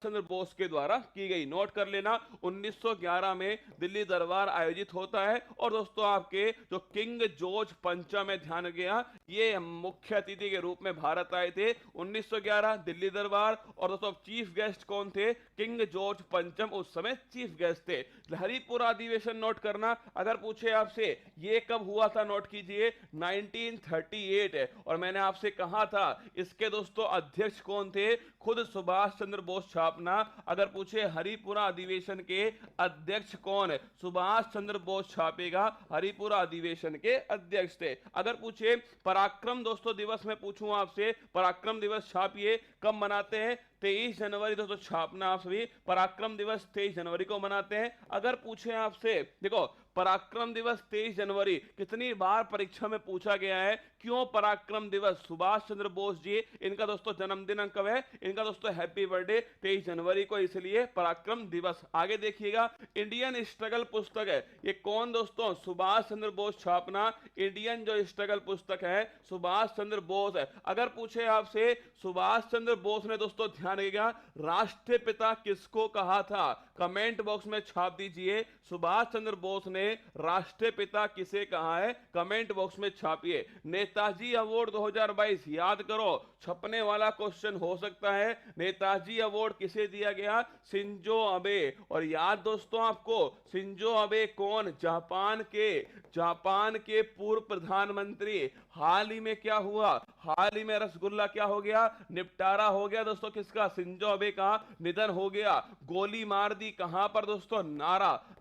चंद्र बोस के द्वारा की गई। नोट कर लेना, 1911 में दिल्ली दरबार आयोजित होता है और दोस्तों आपके जो किंग जॉर्ज पंचम है, ध्यान गया, ये मुख्य अतिथि के रूप में भारत आए थे 1911 दिल्ली दरबार। और दोस्तों चीफ गेस्ट कौन थे? किंग जॉर्ज पंचम उस समय चीफ गेस्ट थे। हरिपुर अधिवेशन नोट करना, अगर पूछे आपसे ये कब हुआ था, नोट कीजिए 1938 है। और मैंने आपसे कहा था इसके दोस्तों अध्यक्ष कौन थे? खुद सुभाष चंद्र बोस छापना। अगर पूछे हरिपुरा अधिवेशन के अध्यक्ष कौन है? सुभाष चंद्र बोस छापेगा, हरिपुरा अधिवेशन के अध्यक्ष थे। अगर पूछे पराक्रम दोस्तों दिवस में पूछूं आपसे, पराक्रम दिवस छापिए, कब मनाते हैं? 23 जनवरी दोस्तों छापना आप सभी, पराक्रम दिवस 23 जनवरी को मनाते हैं। अगर पूछे आपसे, देखो पराक्रम दिवस 23 जनवरी कितनी बार परीक्षा में पूछा गया है, क्यों पराक्रम दिवस? सुभाष चंद्र बोस जी, इनका दोस्तों जन्मदिन कब है? इनका दोस्तों हैप्पी बर्थडे 23 जनवरी को, इसलिए पराक्रम दिवस। आगे देखिएगा, इंडियन स्ट्रगल पुस्तक है, ये कौन दोस्तों? सुभाष चंद्र बोस छापना। इंडियन जो स्ट्रगल पुस्तक है सुभाष चंद्र बोस है। अगर पूछे आपसे सुभाष चंद्र बोस ने दोस्तों, ध्यान रखिएगा, राष्ट्रपिता किसको कहा था? कमेंट बॉक्स में छाप दीजिए, सुभाष चंद्र बोस ने राष्ट्रपिता किसे कहा है? कमेंट बॉक्स में छापिए। नेताजी अवार्ड 2022 याद करो, छपने वाला क्वेश्चन हो सकता है। नेताजी अवार्ड किसे दिया गया? Shinzo Abe. और याद दोस्तों आपको, शिंजो अबे कौन? जापान के पूर्व प्रधानमंत्री। हाल ही में क्या हुआ? हाल ही में रसगुल्ला क्या हो गया? निपटारा हो गया दोस्तों, किसका? शिंजो अबे का निधन हो गया। गोली मार दी, कहां पर दोस्तों?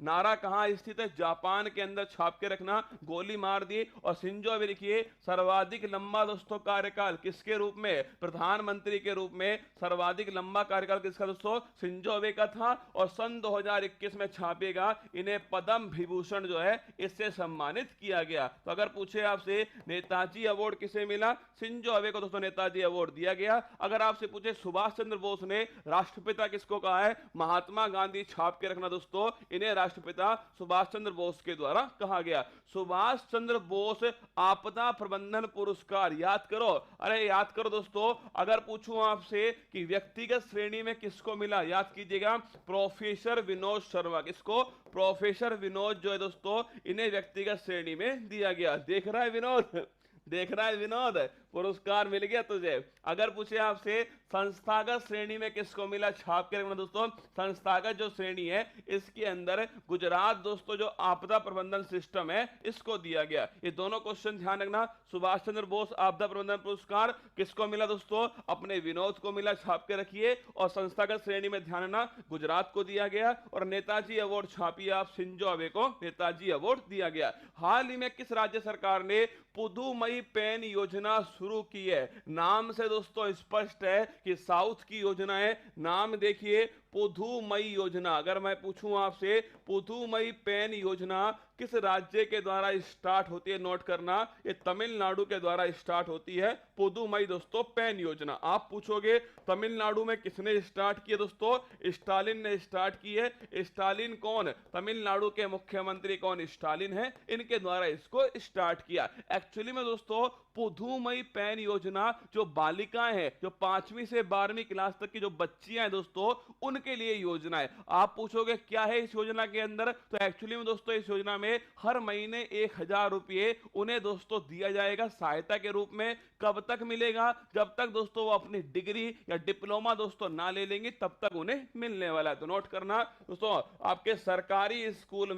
नारा कहां स्थित है? जापान के अंदर, छाप के रखना, गोली मार दी। और शिंजो अबे देखिए, सर्वाधिक लंबा दोस्तों कार्यकाल किसके रूप में? प्रधानमंत्री के रूप में सर्वाधिक लंबा कार्यकाल किसका दोस्तों? शिंजो अबे का था। और सन 2021 में छापेगा, इन्हें पद्म विभूषण जो है इससे सम्मानित किया गया। तो अगर पूछे आपसे नेताजी अवार्ड किसे मिला? शिंजो अबे को दोस्तों नेताजी अवार्ड दिया गया। अगर आपसे पूछे सुभाष चंद्र बोस ने राष्ट्रपिता किसको कहा है? महात्मा गांधी। छाप के रखना दोस्तों, इन्हें राष्ट्रपिता सुभाष चंद्र बोस के द्वारा कहा गया। सुभाष चंद्र बोस आपदा प्रबंधन पुरस्कार याद करो, अरे याद करो दोस्तों। अगर पूछूं आपसे कि व्यक्तिगत श्रेणी में किसको मिला, याद कीजिएगा, प्रोफेसर विनोद शर्मा। किसको? प्रोफेसर विनोद जो है दोस्तों, इन्हें व्यक्तिगत श्रेणी में दिया गया। देख रहा है विनोद, देख रहा है विनोद, पुरस्कार मिल गया तुझे। अगर पूछे आपसे संस्थागत श्रेणी में किसको मिला, छाप के रखना दोस्तों। संस्थागत जो श्रेणी है इसके अंदर गुजरात दोस्तों जो आपदा प्रबंधन सिस्टम है इसको दिया गया। ये दोनों क्वेश्चन ध्यान रखना। सुभाष चंद्र बोस आपदा प्रबंधन पुरस्कार किसको मिला दोस्तों? अपने विनोद को मिला, छाप के रखिए। और संस्थागत श्रेणी में ध्यान रखना, गुजरात को दिया गया। और नेताजी अवार्ड छापिए आप, शिंजो अबे को नेताजी अवार्ड दिया गया। हाल ही में किस राज्य सरकार ने पुदुमई पेन योजना शुरू की है? नाम से दोस्तों स्पष्ट है कि साउथ की योजना है। नाम देखिए, पुदुमई योजना। अगर मैं पूछूं आपसे पुदुमई पेन योजना किस राज्य के द्वारा स्टार्ट होती है, नोट करना, ये तमिलनाडु के द्वारा स्टार्ट होती है पुदुमई दोस्तों पेन योजना। आप पूछोगे तमिलनाडु में किसने स्टार्ट किया दोस्तों? स्टालिन ने स्टार्ट की है। स्टालिन कौन? तमिलनाडु के मुख्यमंत्री कौन? स्टालिन है, इनके द्वारा इसको स्टार्ट किया। एक्चुअली में दोस्तों पुदुमई पेन योजना जो बालिकाएं हैं, जो 5वीं से 12वीं क्लास तक की जो बच्चियां हैं दोस्तों, उनके लिए योजना है। आप पूछोगे क्या है इस योजना के अंदर, तो एक्चुअली में दोस्तों इस योजना में हर महीने 1000 रुपये उन्हें दोस्तों दिया जाएगा सहायता के रूप में। कब तक मिलेगा? जब तक दोस्तों वो अपनी डिग्री या डिप्लोमा दोस्तों ना ले लेंगे तब तक उन्हें मिलने वाला है। तो नोट करना दोस्तों, आपके सरकारी स्कूल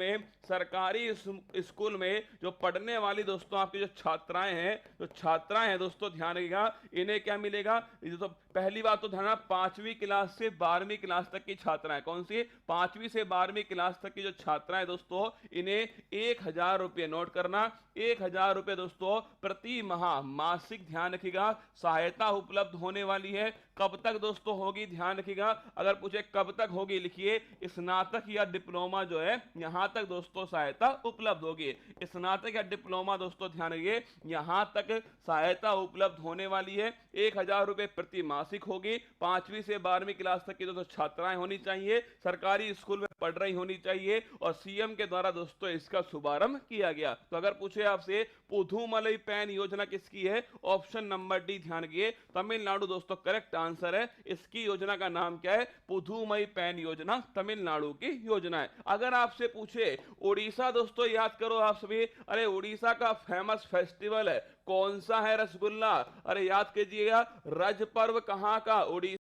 में जो पढ़ने वाली दोस्तों आपकी जो छात्राएं हैं दोस्तों, ध्यान रखिएगा, इन्हें क्या मिलेगा? तो पहली बात तो ध्यान, 5वीं क्लास से 12वीं क्लास तक की छात्राएं, कौन सी? 5वीं से 12वीं क्लास तक की जो छात्राएं दोस्तों, इन्हें 1000 रुपये, नोट करना, 1000 रुपये दोस्तों प्रति माह मासिक, ध्यान रखिएगा, सहायता उपलब्ध होने वाली है। कब तक दोस्तों होगी, ध्यान रखिएगा। अगर पूछे कब तक होगी, लिखिए स्नातक या डिप्लोमा जो है यहां तक दोस्तों सहायता उपलब्ध होगी। स्नातक या डिप्लोमा दोस्तों ध्यान रखिए, यहां तक सहायता उपलब्ध होने वाली है। 1000 रुपये प्रति मासिक होगी। 5वीं से 12वीं क्लास तक की दोस्तों छात्राएं होनी चाहिए, सरकारी स्कूल में पढ़ रही होनी चाहिए, और सीएम के द्वारा दोस्तों इसका शुभारंभ किया गया। तो अगर पूछे आपसे पुदुमई पेन योजना किसकी है, ऑप्शन नंबर डी, ध्यान रखिए, तमिलनाडु दोस्तों करेक्ट आंसर है। इसकी योजना का नाम क्या है? पुधुमई पैन योजना, तमिलनाडु की योजना है। अगर आपसे पूछे उड़ीसा, दोस्तों याद करो आप सभी, अरे उड़ीसा का फेमस फेस्टिवल है, कौन सा है? रसगुल्ला। अरे याद कीजिएगा, रज पर्व कहां का? उड़ीसा